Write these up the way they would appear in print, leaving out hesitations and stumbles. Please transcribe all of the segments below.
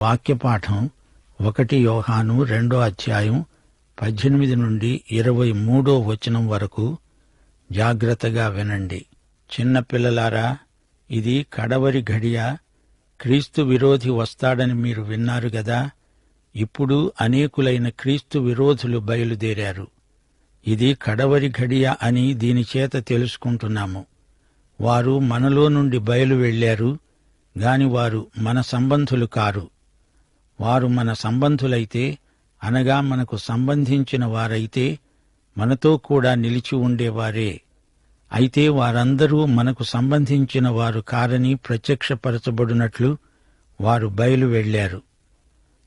వాక్యపాఠం 1 యోహాను 2వ అధ్యాయం 18 నుండి 23వ వచనం వరకు జాగ్రత్తగా వినండి. చిన్నపిల్లలారా, ఇది కడవరి ఘడియ. క్రీస్తు విరోధి వస్తాడని మీరు విన్నారు గదా. ఇప్పుడు అనేకులైన క్రీస్తు విరోధులు బయలుదేరారు. ఇది కడవరి ఘడియ అని దీనిచేత తెలుసుకుంటున్నాము. వారు మనలో నుండి బయలు వెళ్లారు గాని వారు మన సంబంధులు కారు. వారు మన సంబంధులైతే, అనగా మనకు సంబంధించిన వారైతే మనతో కూడా నిలిచి ఉండేవారే. అయితే వారందరూ మనకు సంబంధించిన వారు కారని ప్రత్యక్షపరచబడినట్లు వారు బయలు వెళ్లారు.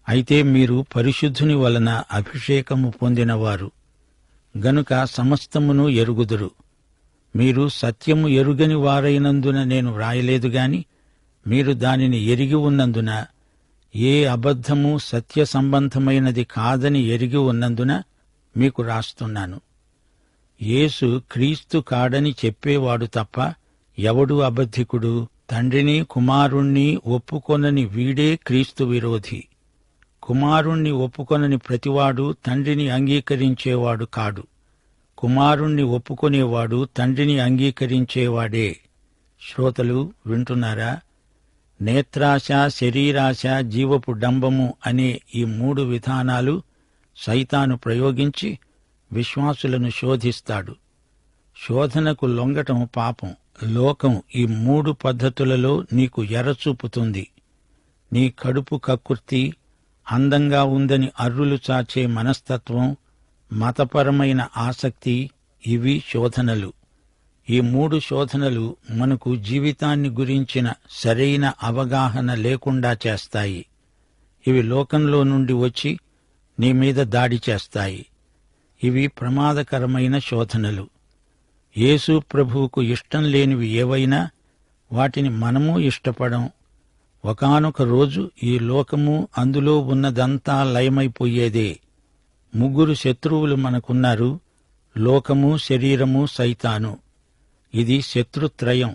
అయితే మీరు పరిశుద్ధుని వలన అభిషేకము పొందినవారు గనుక సమస్తమును ఎరుగుదురు. మీరు సత్యము ఎరుగని వారైనందున నేను వ్రాయలేదు గాని, మీరు దానిని ఎరిగి ఉన్నందున, ఏ అబద్ధము సత్య సంబంధమైనది కాదని ఎరిగి ఉన్నందున మీకు రాస్తున్నాను. యేసు క్రీస్తు కాడని చెప్పేవాడు తప్ప ఎవడు అబద్ధికుడు? తండ్రిని కుమారుణ్ణి ఒప్పుకొనని వీడే క్రీస్తు విరోధి. కుమారుణ్ణి ఒప్పుకొనని ప్రతివాడు తండ్రిని అంగీకరించేవాడు కాడు. కుమారుణ్ణి ఒప్పుకొనేవాడు తండ్రిని అంగీకరించేవాడే. శ్రోతలు వింటున్నారా? నేత్రాశ, శరీరాశ, జీవపు డంబము అనే ఈ 3 విధానాలు సైతాను ప్రయోగించి విశ్వాసులను శోధిస్తాడు. శోధనకు లొంగటం పాపం. లోకం ఈ 3 పద్ధతులలో నీకు ఎరచూపుతుంది. నీ కడుపు కక్కుర్తి, అందంగా ఉందని అర్రులు చాచే మనస్తత్వం, మతపరమైన ఆసక్తి, ఇవి శోధనలు. ఈ 3 శోధనలు మనకు జీవితాన్ని గురించిన సరైన అవగాహన లేకుండా చేస్తాయి. ఇవి లోకంలో నుండి వచ్చి నీ మీద దాడి చేస్తాయి. ఇవి ప్రమాదకరమైన శోధనలు. యేసు ప్రభువుకు ఇష్టం లేనివి ఏవైనా వాటిని మనము ఇష్టపడం. ఒకానొక రోజు ఈ లోకము, అందులో ఉన్నదంతా లయమైపోయేదే. 3 శత్రువులు మనకున్నారు: లోకము, శరీరము, సైతాను. ఇది శత్రుత్రయం.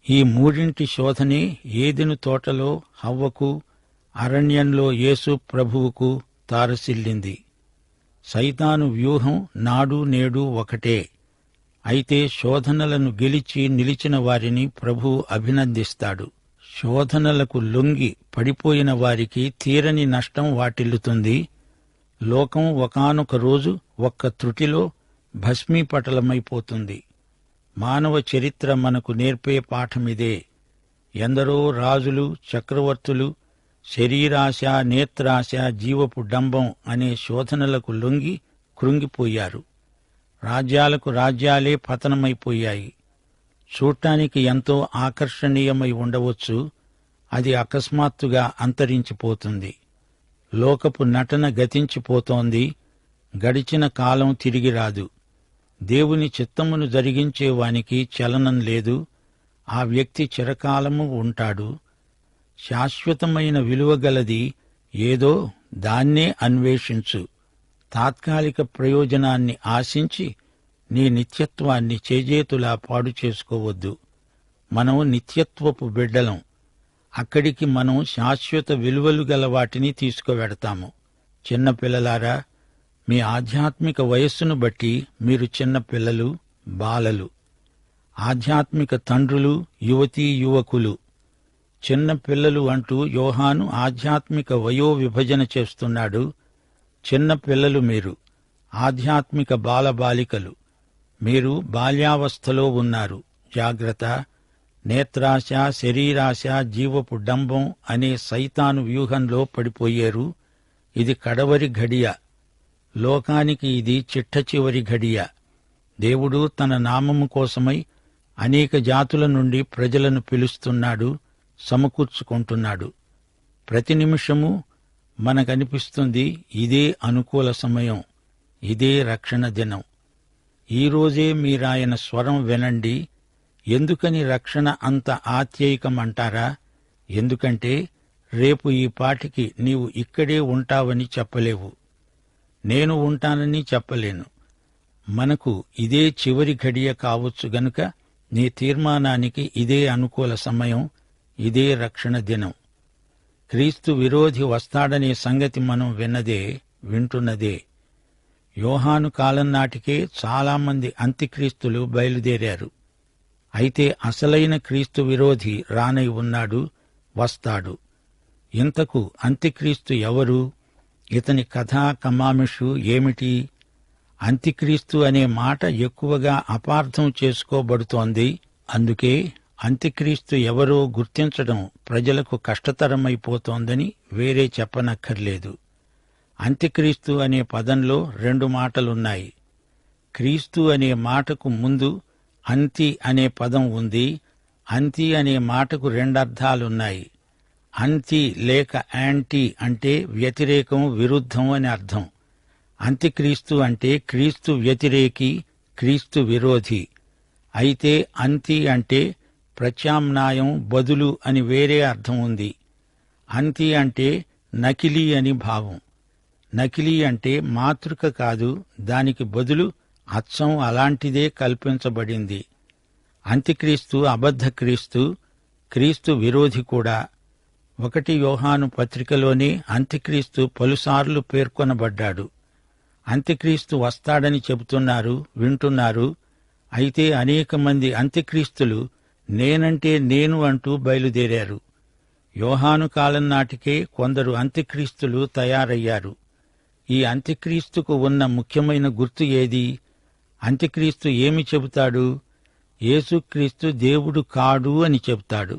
ఈ 3 శోధనే ఏదెను తోటలో హవ్వకు, అరణ్యంలో యేసు ప్రభువుకు తారసిల్లింది. సైతాను వ్యూహం నాడు నేడు ఒకటే. అయితే శోధనలను గెలిచి నిలిచిన వారిని ప్రభువు అభినందిస్తాడు. శోధనలకు లొంగి పడిపోయిన వారికి తీరని నష్టం వాటిల్లుతుంది. లోకం ఒకానొక రోజు ఒక్క త్రుటిలో భస్మీపటలమైపోతుంది. మానవ చరిత్ర మనకు నేర్పే పాఠమిదే. ఎందరో రాజులు, చక్రవర్తులు శరీరాశ, నేత్రాశ, జీవపు డంబం అనే శోధనలకు లొంగి కృంగిపోయారు. రాజ్యాలకు రాజ్యాలే పతనమైపోయాయి. చూడటానికి ఎంతో ఆకర్షణీయమై ఉండవచ్చు, అది అకస్మాత్తుగా అంతరించిపోతుంది. లోకపు నటన గతించిపోతోంది. గడిచిన కాలం తిరిగి రాదు. దేవుని చిత్తమును జరిగించేవానికి చలనం లేదు. ఆ వ్యక్తి చిరకాలము ఉంటాడు. శాశ్వతమైన విలువగలది ఏదో దాన్నే అన్వేషించు. తాత్కాలిక ప్రయోజనాన్ని ఆశించి నీ నిత్యత్వాన్ని చేజేతులా పాడు చేసుకోవద్దు. మనం నిత్యత్వపు బిడ్డలం. అక్కడికి మనం శాశ్వత విలువలు గల వాటిని తీసుకువెడతాము. చిన్నపిల్లలారా, మీ ఆధ్యాత్మిక వయస్సును బట్టి మీరు చిన్నపిల్లలు, బాలలు. ఆధ్యాత్మిక తండ్రులు, యువతీ యువకులు. చిన్నపిల్లలు అంటూ యోహాను ఆధ్యాత్మిక వయో విభజన చేస్తున్నాడు. చిన్నపిల్లలు మీరు, ఆధ్యాత్మిక బాలబాలికలు. మీరు బాల్యావస్థలో ఉన్నారు. జాగ్రత్త. నేత్రాశ, శరీరాశ, జీవపు డంబం అనే సైతాను వ్యూహంలో పడిపోయారు. ఇది కడవరి ఘడియ. లోకానికి ఇది చిట్ట చివరి ఘడియ. దేవుడు తన నామము కోసమై అనేక జాతుల నుండి ప్రజలను పిలుస్తున్నాడు, సమకూర్చుకుంటున్నాడు. ప్రతి నిమిషము మనకనిపిస్తుంది ఇదే అనుకూల సమయం, ఇదే రక్షణ దినం. ఈరోజే మీరాయన స్వరం వినండి. ఎందుకని రక్షణ అంత ఆత్యయికమంటారా? ఎందుకంటే రేపు ఈ పాటికి నీవు ఇక్కడే ఉంటావని చెప్పలేవు. నేను ఉంటానని చెప్పలేను. మనకు ఇదే చివరి ఘడియ కావచ్చు గనుక నీ తీర్మానానికి ఇదే అనుకూల సమయం, ఇదే రక్షణ దినం. క్రీస్తు విరోధి వస్తాడనే సంగతి మనం వింటున్నదే. యోహాను కాలం నాటికే చాలామంది అంత్యక్రీస్తులు బయలుదేరారు. అయితే అసలైన క్రీస్తు విరోధి రానై ఉన్నాడు, వస్తాడు. ఇంతకు అంత్యక్రీస్తు ఎవరు? ఇతని కథా కమామిషు ఏమిటి? అంత్యక్రీస్తు అనే మాట ఎక్కువగా అపార్థం చేసుకోబడుతోంది. అందుకే అంత్యక్రీస్తు ఎవరో గుర్తించడం ప్రజలకు కష్టతరమైపోతోందని వేరే చెప్పనక్కర్లేదు. అంత్యక్రీస్తు అనే పదంలో 2 మాటలున్నాయి. క్రీస్తు అనే మాటకు ముందు అంతి అనే పదం ఉంది. అంతి అనే మాటకు 2 అర్థాలున్నాయి. అంతి లేక యాంటీ అంటే వ్యతిరేకం, విరుద్ధం అని అర్థం. అంత్యక్రీస్తు అంటే క్రీస్తు వ్యతిరేకి, క్రీస్తు విరోధి. అయితే అంతి అంటే ప్రత్యామ్నాయం, బదులు అని వేరే అర్థం ఉంది. అంతి అంటే నకిలీ అని భావం. నకిలీ అంటే మాతృక కాదు, దానికి బదులు అచ్చం అలాంటిదే కల్పించబడింది. అంత్యక్రీస్తు అబద్ధ క్రీస్తు, క్రీస్తు విరోధి కూడా. 1 యోహాను పత్రికలోనే అంత్యక్రీస్తు పలుసార్లు పేర్కొనబడ్డాడు. అంత్యక్రీస్తు వస్తాడని చెబుతున్నారు, వింటున్నారు. అయితే అనేక మంది అంత్యక్రీస్తులు నేనంటే నేను అంటూ బయలుదేరారు. యోహాను కాలం నాటికే కొందరు అంత్యక్రీస్తులు తయారయ్యారు. ఈ అంత్యక్రీస్తుకు ఉన్న ముఖ్యమైన గుర్తు ఏది? అంత్యక్రీస్తు ఏమి చెబుతాడు? యేసుక్రీస్తు దేవుడు కాడు అని చెబుతాడు.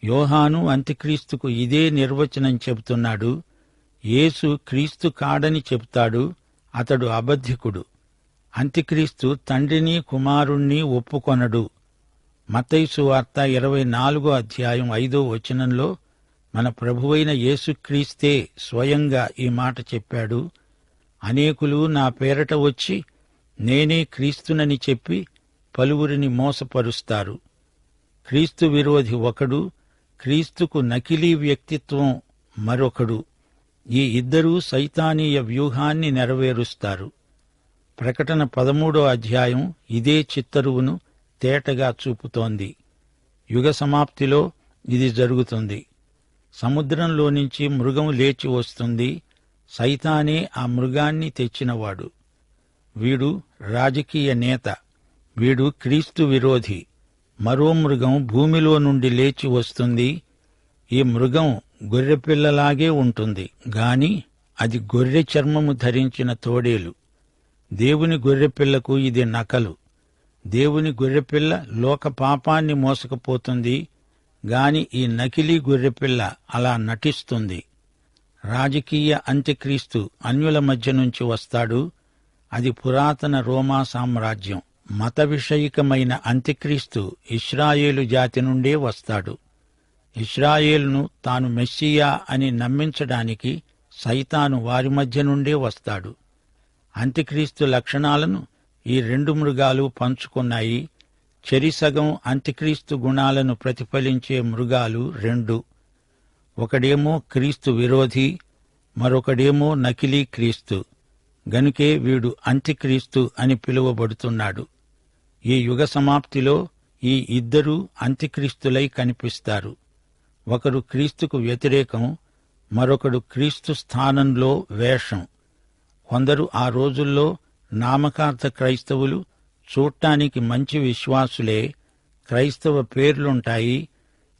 యోహాను అంత్యక్రీస్తుకు ఇదే నిర్వచనం చెబుతున్నాడు. యేసు క్రీస్తు కాడని చెబుతాడు. అతడు అబద్ధికుడు. అంత్యక్రీస్తు తండ్రిని కుమారుణ్ణి ఒప్పుకొనడు. మత్తయి సువార్త 24వ అధ్యాయం 5వ వచనంలో మన ప్రభువైన యేసుక్రీస్తే స్వయంగా ఈ మాట చెప్పాడు. అనేకులు నా పేరట వచ్చి నేనే క్రీస్తునని చెప్పి పలువురిని మోసపరుస్తారు. క్రీస్తు విరోధి ఒకడు, క్రీస్తుకు నకిలీ వ్యక్తిత్వం మరొకడు. ఈ ఇద్దరూ సైతానీయ వ్యూహాన్ని నెరవేరుస్తారు. ప్రకటన 13వ అధ్యాయం ఇదే చిత్తరువును తేటగా చూపుతోంది. యుగ సమాప్తిలో ఇది జరుగుతుంది. సముద్రంలో నుంచి మృగం లేచి వస్తుంది. సైతానే ఆ మృగాన్ని తెచ్చినవాడు. వీడు రాజకీయ నేత. వీడు క్రీస్తు విరోధి. మరో మృగం భూమిలో నుండి లేచి వస్తుంది. ఈ మృగం గొర్రెపిల్లలాగే ఉంటుంది గాని అది గొర్రె చర్మము ధరించిన తోడేలు. దేవుని గొర్రెపిల్లకు ఇది నకలు. దేవుని గొర్రెపిల్ల లోక పాపాన్ని మోసకపోతుంది గాని ఈ నకిలీ గొర్రెపిల్ల అలా నటిస్తుంది. రాజకీయ అంత్యక్రీస్తు అన్యుల మధ్య నుంచి వస్తాడు. అది పురాతన రోమా సామ్రాజ్యం. మత విషయికమైన అంత్యక్రీస్తు ఇశ్రాయేలు జాతి నుండే వస్తాడు. ఇశ్రాయేలును తాను మెస్సియా అని నమ్మించడానికి సైతాను వారి మధ్య నుండే వస్తాడు. అంత్యక్రీస్తు లక్షణాలను ఈ 2 మృగాలు పంచుకున్నాయి. చెరిసగం అంత్యక్రీస్తు గుణాలను ప్రతిఫలించే మృగాలు 2. ఒకడేమో క్రీస్తు విరోధి, మరొకడేమో నకిలీ క్రీస్తు. గనుకే వీడు అంత్యక్రీస్తు అని పిలువబడుతున్నాడు. ఈ యుగ సమాప్తిలో ఈ ఇద్దరూ అంత్యక్రీస్తులై కనిపిస్తారు. ఒకరు క్రీస్తుకు వ్యతిరేకం, మరొకడు క్రీస్తు స్థానంలో వేషం. కొందరు ఆ రోజుల్లో నామకార్థ క్రైస్తవులు, చూడటానికి మంచి విశ్వాసులే. క్రైస్తవ పేర్లుంటాయి.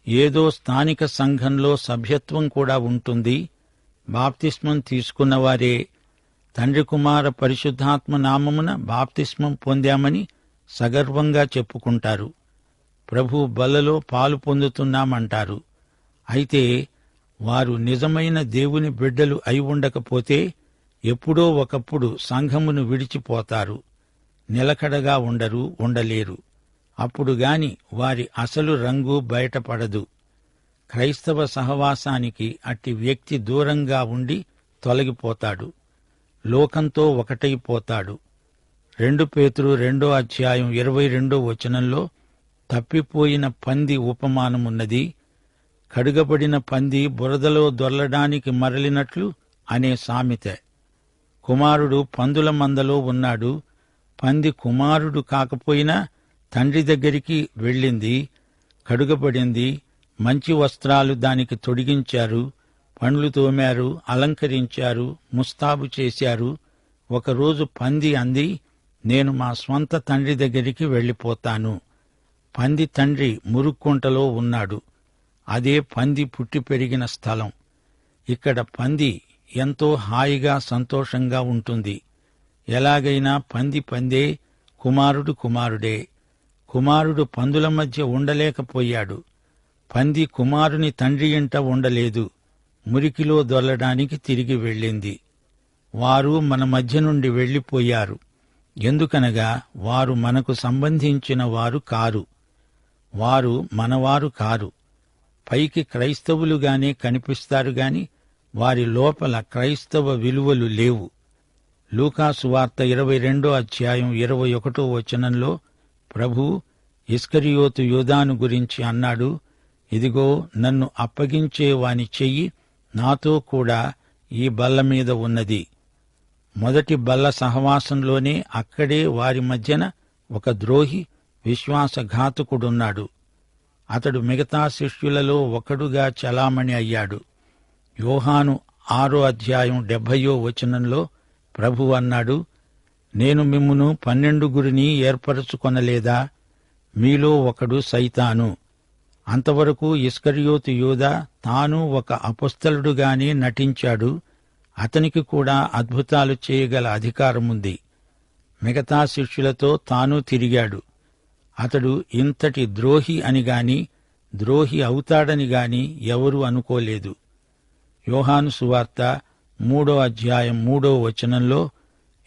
ఏదో స్థానిక సంఘంలో సభ్యత్వం కూడా ఉంటుంది. బాప్తిస్మం తీసుకున్నవారే. తండ్రి కుమార పరిశుద్ధాత్మ నామమున బాప్తిస్మం పొందామని సగర్వంగా చెప్పుకుంటారు. ప్రభు బలలో పాలు పొందుతున్నామంటారు. అయితే వారు నిజమైన దేవుని బిడ్డలు అయి ఉండకపోతే ఎప్పుడో ఒకప్పుడు సంఘమును విడిచిపోతారు. నిలకడగా ఉండలేరు. అప్పుడు గాని వారి అసలు రంగు బయటపడదు. క్రైస్తవ సహవాసానికి అట్టి వ్యక్తి దూరంగా ఉండి తొలగిపోతాడు. లోకంతో ఒకటైపోతాడు. 2 పేతురు 2వ అధ్యాయం 22వ వచనంలో తప్పిపోయిన పంది ఉపమానమున్నది. కడుగబడిన పంది బురదలో దొర్లడానికి మరలినట్లు అనే సామెత. కుమారుడు పందుల మందలో ఉన్నాడు. పంది కుమారుడు కాకపోయినా తండ్రి దగ్గరికి వెళ్ళింది, కడుగబడింది, మంచి వస్త్రాలు దానికి తొడిగించారు, పండ్లు తోమారు, అలంకరించారు, ముస్తాబు చేశారు. ఒకరోజు పంది అంది, నేను మా స్వంత తండ్రి దగ్గరికి వెళ్ళిపోతాను. పంది తండ్రి మురుక్కుంటలో ఉన్నాడు. అదే పంది పుట్టి పెరిగిన స్థలం. ఇక్కడ పంది ఎంతో హాయిగా సంతోషంగా ఉంటుంది. ఎలాగైనా పంది పందే, కుమారుడు కుమారుడే. కుమారుడు పందుల మధ్య ఉండలేకపోయాడు. పంది కుమారుని తండ్రి ఇంట ఉండలేదు. మురికిలో దొర్లడానికి తిరిగి వెళ్ళింది. వారు మన మధ్య నుండి వెళ్ళిపోయారు. ఎందుకనగా వారు మనకు సంబంధించిన వారు కారు. వారు మనవారు కారు. పైకి క్రైస్తవులుగానే కనిపిస్తారు గాని వారి లోపల క్రైస్తవ విలువలు లేవు. లూకాసు వార్త 22వ అధ్యాయం 21వ వచనంలో ప్రభు ఇస్కరియోతు యూదాను గురించి అన్నాడు, ఇదిగో నన్ను అప్పగించే వాని చెయ్యి నాతో కూడా ఈ బల్ల మీద ఉన్నది. మొదటి బల్ల సహవాసంలోనే అక్కడే వారి మధ్యన ఒక ద్రోహి, విశ్వాసఘాతకుడున్నాడు. అతడు మిగతా శిష్యులలో ఒకడుగా చలామణి అయ్యాడు. యోహాను 6వ అధ్యాయం 70వ వచనంలో ప్రభువు అన్నాడు, నేను మిమ్మును 12 ఏర్పరచుకొనలేదా? మీలో ఒకడు సైతాను. అంతవరకు ఇస్కరియోతు యూదా తాను ఒక అపొస్తలుడుగానే నటించాడు. అతనికి కూడా అద్భుతాలు చేయగల అధికారముంది. మిగతా శిష్యులతో తాను తిరిగాడు. అతడు ఇంతటి ద్రోహి అని గాని, ద్రోహి అవుతాడని గాని ఎవరూ అనుకోలేదు. యోహాను సువార్త 3వ అధ్యాయం 3వ వచనంలో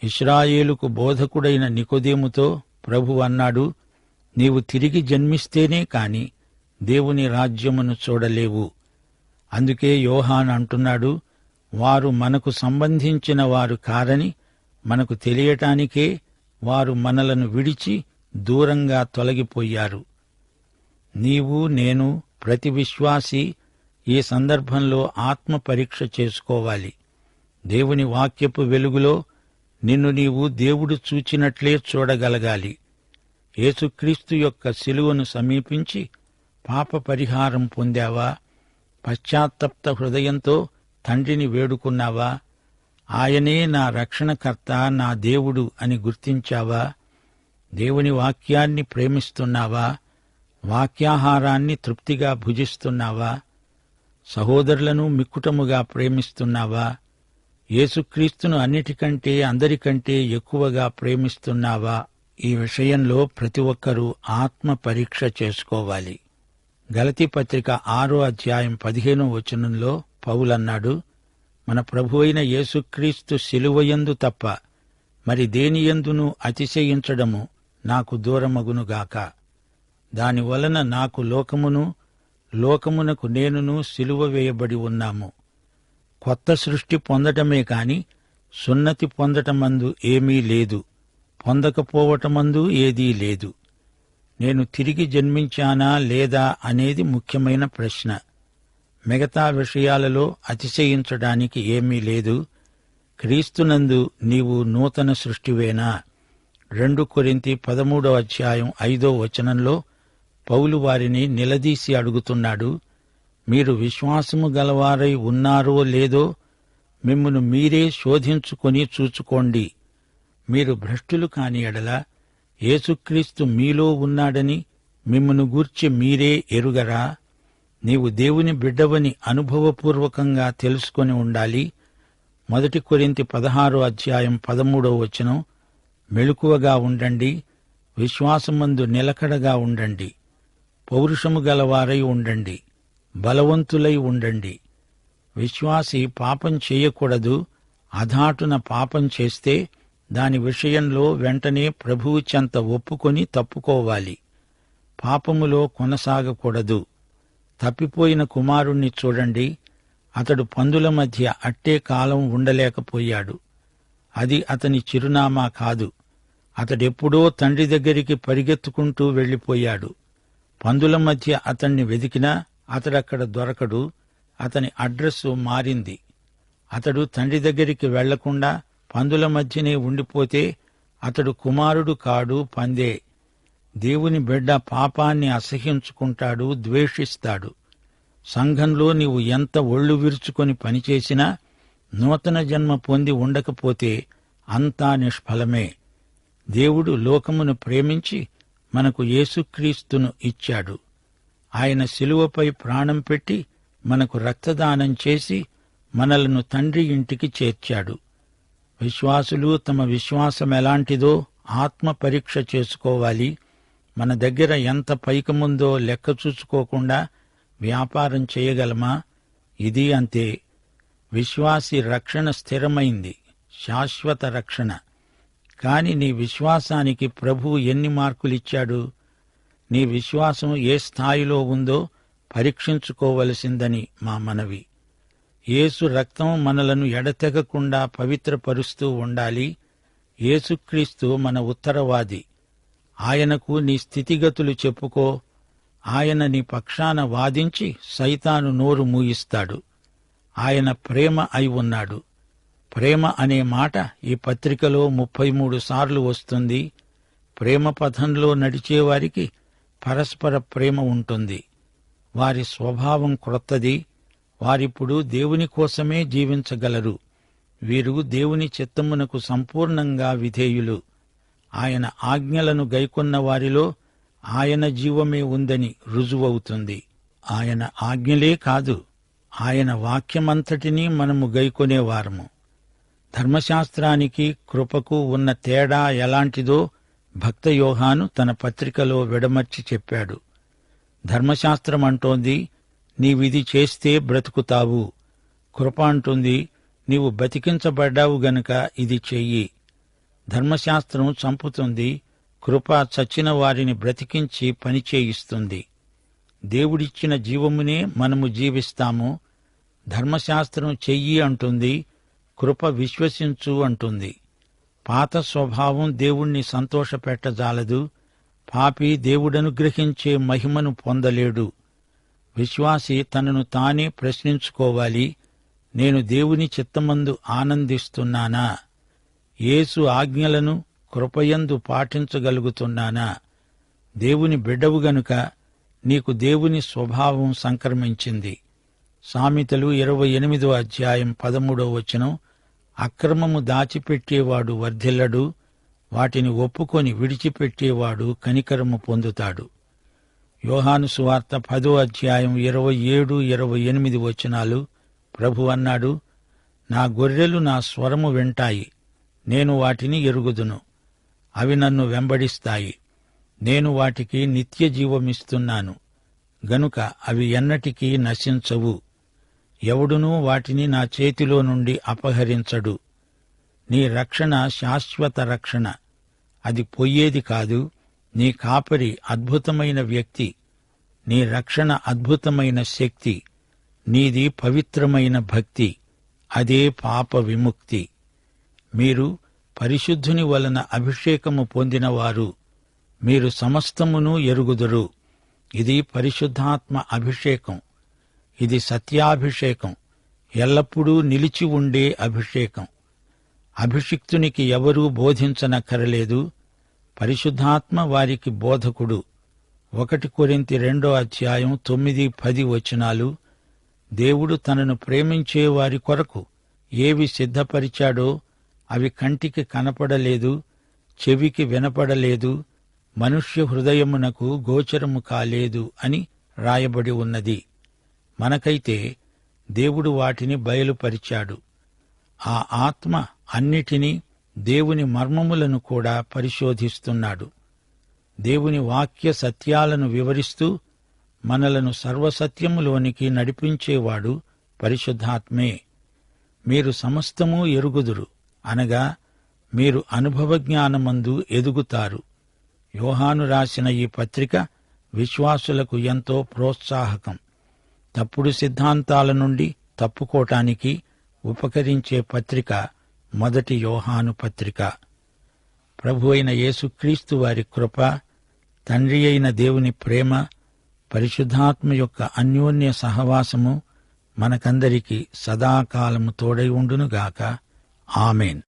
ఇశ్రాయేలుకు బోధకుడైన నికోదేముతో ప్రభు అన్నాడు, నీవు తిరిగి జన్మిస్తేనే కాని దేవుని రాజ్యమును చూడలేవు. అందుకే యోహాను అంటున్నాడు, వారు మనకు సంబంధించిన వారు కారని మనకు తెలియటానికే వారు మనలను విడిచి దూరంగా తొలగిపోయారు. నీవు, నేను, ప్రతి విశ్వాసి ఈ సందర్భంలో ఆత్మ పరీక్ష చేసుకోవాలి. దేవుని వాక్యపు వెలుగులో నిన్ను నీవు దేవుడు చూచినట్లే చూడగలగాలి. యేసుక్రీస్తు యొక్క శిలువను సమీపించి పాప పరిహారం పొందావా? పశ్చాత్తప్త హృదయంతో తండ్రిని వేడుకున్నావా? ఆయనే నా రక్షణకర్త, నా దేవుడు అని గుర్తించావా? దేవుని వాక్యాన్ని ప్రేమిస్తున్నావా? వాక్యాహారాన్ని తృప్తిగా భుజిస్తున్నావా? సహోదరులను మిక్కుటముగా ప్రేమిస్తున్నావా? యేసుక్రీస్తును అన్నిటికంటే అందరికంటే ఎక్కువగా ప్రేమిస్తున్నావా? ఈ విషయంలో ప్రతి ఒక్కరూ ఆత్మ పరీక్ష చేసుకోవాలి. గలతీ పత్రిక 6వ అధ్యాయం 15వ వచనంలో పౌలన్నాడు, మన ప్రభువైన యేసుక్రీస్తు శిలువయందు తప్ప మరి దేనియందును అతిశయించడము నాకు దూరమగునుగాక. దానివలన నాకు లోకమును, లోకమునకు నేనును సిలువ వేయబడి ఉన్నాము. కొత్త సృష్టి పొందటమే కాని సున్నతి పొందటమందు ఏమీ లేదు, పొందకపోవటమందు ఏదీ లేదు. నేను తిరిగి జన్మించానా లేదా అనేది ముఖ్యమైన ప్రశ్న. మిగతా విషయాలలో అతిశయించడానికి ఏమీ లేదు. క్రీస్తునందు నీవు నూతన సృష్టివేనా? 2 కొరింథీ 13వ అధ్యాయం 5వ వచనంలో పౌలు వారిని నిలదీసి అడుగుతున్నాడు, మీరు విశ్వాసము గలవారై ఉన్నారో లేదో మిమ్మును మీరే శోధించుకొని చూచుకోండి. మీరు భ్రష్టులు కాని ఎడల యేసుక్రీస్తు మీలో ఉన్నాడని మిమ్మును గూర్చి మీరే ఎరుగరా? నీవు దేవుని బిడ్డవని అనుభవపూర్వకంగా తెలుసుకొని ఉండాలి. 1 కొరింథీ 16వ అధ్యాయం 13వ వచనం, మెలకువగా ఉండండి, విశ్వాసమందు నిలకడగా ఉండండి, పౌరుషము గలవారై ఉండండి, బలవంతులై ఉండండి. విశ్వాసి పాపం చేయకూడదు. అధాటున పాపం చేస్తే దాని విషయంలో వెంటనే ప్రభువు చెంత ఒప్పుకొని తప్పుకోవాలి. పాపములో కొనసాగకూడదు. తప్పిపోయిన కుమారుణ్ణి చూడండి. అతడు పందుల మధ్య అట్టే కాలం ఉండలేకపోయాడు. అది అతని చిరునామా కాదు. అతడెప్పుడో తండ్రి దగ్గరికి పరిగెత్తుకుంటూ వెళ్లిపోయాడు. పందుల మధ్య అతణ్ణి వెదికినా అతడక్కడ దొరకడు. అతని అడ్రస్సు మారింది. అతడు తండ్రి దగ్గరికి వెళ్లకుండా పందుల మధ్యనే ఉండిపోతే అతడు కుమారుడు కాడు, పందే. దేవుని బిడ్డ పాపాన్ని అసహ్యించుకుంటాడు, ద్వేషిస్తాడు. సంఘంలో నీవు ఎంత ఒళ్ళు విరుచుకొని పనిచేసినా నూతన జన్మ పొంది ఉండకపోతే అంతా నిష్ఫలమే. దేవుడు లోకమును ప్రేమించి మనకు యేసుక్రీస్తును ఇచ్చాడు. ఆయన శిలువపై ప్రాణం పెట్టి మనకు రక్తదానం చేసి మనలను తండ్రి ఇంటికి చేర్చాడు. విశ్వాసులు తమ విశ్వాసం ఎలాంటిదో ఆత్మ పరీక్ష చేసుకోవాలి. మన దగ్గర ఎంత పైకముందో లెక్క చూసుకోకుండా వ్యాపారం చేయగలమా? ఇది అంతే. విశ్వాసి రక్షణ స్థిరమైంది, శాశ్వత రక్షణ. కాని నీ విశ్వాసానికి ప్రభువు ఎన్ని మార్కులిచ్చాడు? నీ విశ్వాసం ఏ స్థాయిలో ఉందో పరీక్షించుకోవలసిందని మా మనవి. యేసు రక్తం మనలను ఎడతెగకుండా పవిత్రపరుస్తూ ఉండాలి. యేసుక్రీస్తు మన ఉత్తరవాది. ఆయనకు నీ స్థితిగతులు చెప్పుకో. ఆయన నీ పక్షాన వాదించి సైతాను నోరు మూయిస్తాడు. ఆయన ప్రేమ అయి ఉన్నాడు. ప్రేమ అనే మాట ఈ పత్రికలో 33 సార్లు వస్తుంది. ప్రేమ పథంలో నడిచేవారికి పరస్పర ప్రేమ ఉంటుంది. వారి స్వభావం క్రొత్తది. వారిప్పుడు దేవుని కోసమే జీవించగలరు. వీరు దేవుని చిత్తమునకు సంపూర్ణంగా విధేయులు. ఆయన ఆజ్ఞలను గైకొన్న వారిలో ఆయన జీవమే ఉందని రుజువవుతుంది. ఆయన ఆజ్ఞలే కాదు, ఆయన వాక్యమంతటినీ మనము గైకొనేవారము. ధర్మశాస్త్రానికి కృపకు ఉన్న తేడా ఎలాంటిదో భక్త యోహాను తన పత్రికలో విడమర్చి చెప్పాడు. ధర్మశాస్త్రం అంటోంది, నీవిది చేస్తే బ్రతుకుతావు. కృప అంటుంది, నీవు బతికించబడ్డావు గనుక ఇది చెయ్యి. ధర్మశాస్త్రం చంపుతుంది, కృప చచ్చిన వారిని బ్రతికించి పనిచేయిస్తుంది. దేవుడిచ్చిన జీవమునే మనము జీవిస్తాము. ధర్మశాస్త్రం చెయ్యి అంటుంది, కృప విశ్వసించు అంటుంది. పాత స్వభావం దేవుణ్ణి సంతోషపెట్టజాలదు. పాపి దేవుడనుగ్రహించే మహిమను పొందలేడు. విశ్వాసి తనను తానే ప్రశ్నించుకోవాలి. నేను దేవుని చిత్తమందు ఆనందిస్తున్నానా? యేసు ఆజ్ఞలను కృపయందు పాటించగలుగుతున్నానా? దేవుని బిడ్డవు గనుక నీకు దేవుని స్వభావం సంక్రమించింది. సామెతలు 28వ అధ్యాయం 13వ వచనం, అక్రమము దాచిపెట్టేవాడు వర్ధిల్లడు, వాటిని ఒప్పుకొని విడిచిపెట్టేవాడు కనికరము పొందుతాడు. యోహాను సువార్త 10వ అధ్యాయం 27, 28 వచనాలు, ప్రభు అన్నాడు, నా గొర్రెలు నా స్వరము వింటాయి, నేను వాటిని ఎరుగుదును, అవి నన్ను వెంబడిస్తాయి. నేను వాటికి నిత్య జీవమిస్తున్నాను గనుక అవి ఎన్నటికీ నశించవు. ఎవడునూ వాటిని నా చేతిలో నుండి అపహరించడు. నీ రక్షణ శాశ్వత రక్షణ. అది పొయ్యేది కాదు. నీ కాపరి అద్భుతమైన వ్యక్తి. నీ రక్షణ అద్భుతమైన శక్తి. నీది పవిత్రమైన భక్తి. అదే పాప విముక్తి. మీరు పరిశుద్ధుని వలన అభిషేకము పొందినవారు. మీరు సమస్తమును ఎరుగుదురు. ఇది పరిశుద్ధాత్మ అభిషేకం. ఇది సత్యాభిషేకం, ఎల్లప్పుడూ నిలిచి ఉండే అభిషేకం. అభిషిక్తునికి ఎవరూ బోధించనక్కరలేదు. పరిశుద్ధాత్మ వారికి బోధకుడు. 1 కొరింథీ 2వ అధ్యాయం 9, 10 వచనాలు. దేవుడు తనను ప్రేమించే వారి కొరకు ఏవి సిద్ధపరిచాడో అవి కంటికి కనపడలేదు, చెవికి వినపడలేదు, మనుష్య హృదయమునకు గోచరము కాలేదు అని రాయబడి ఉన్నది. మనకైతే దేవుడు వాటిని బయలుపరిచాడు. ఆ ఆత్మ అన్నిటినీ, దేవుని మర్మములను కూడా పరిశోధిస్తున్నాడు. దేవుని వాక్య సత్యాలను వివరిస్తూ మనలను సర్వసత్యములోనికి నడిపించేవాడు పరిశుద్ధాత్మే. మీరు సమస్తమూ ఎరుగుదురు అనగా మీరు అనుభవజ్ఞానమందు ఎదుగుతారు. యోహాను రాసిన ఈ పత్రిక విశ్వాసులకు ఎంతో ప్రోత్సాహకం. తప్పుడు సిద్ధాంతాల నుండి తప్పుకోటానికి ఉపకరించే పత్రిక 1 యోహాను పత్రిక. ప్రభు అయిన యేసుక్రీస్తు వారి కృప, తండ్రి అయిన దేవుని ప్రేమ, పరిశుద్ధాత్మ యొక్క అన్యోన్య సహవాసము మనకందరికీ సదాకాలము తోడై ఉండునుగాక. ఆమేన్.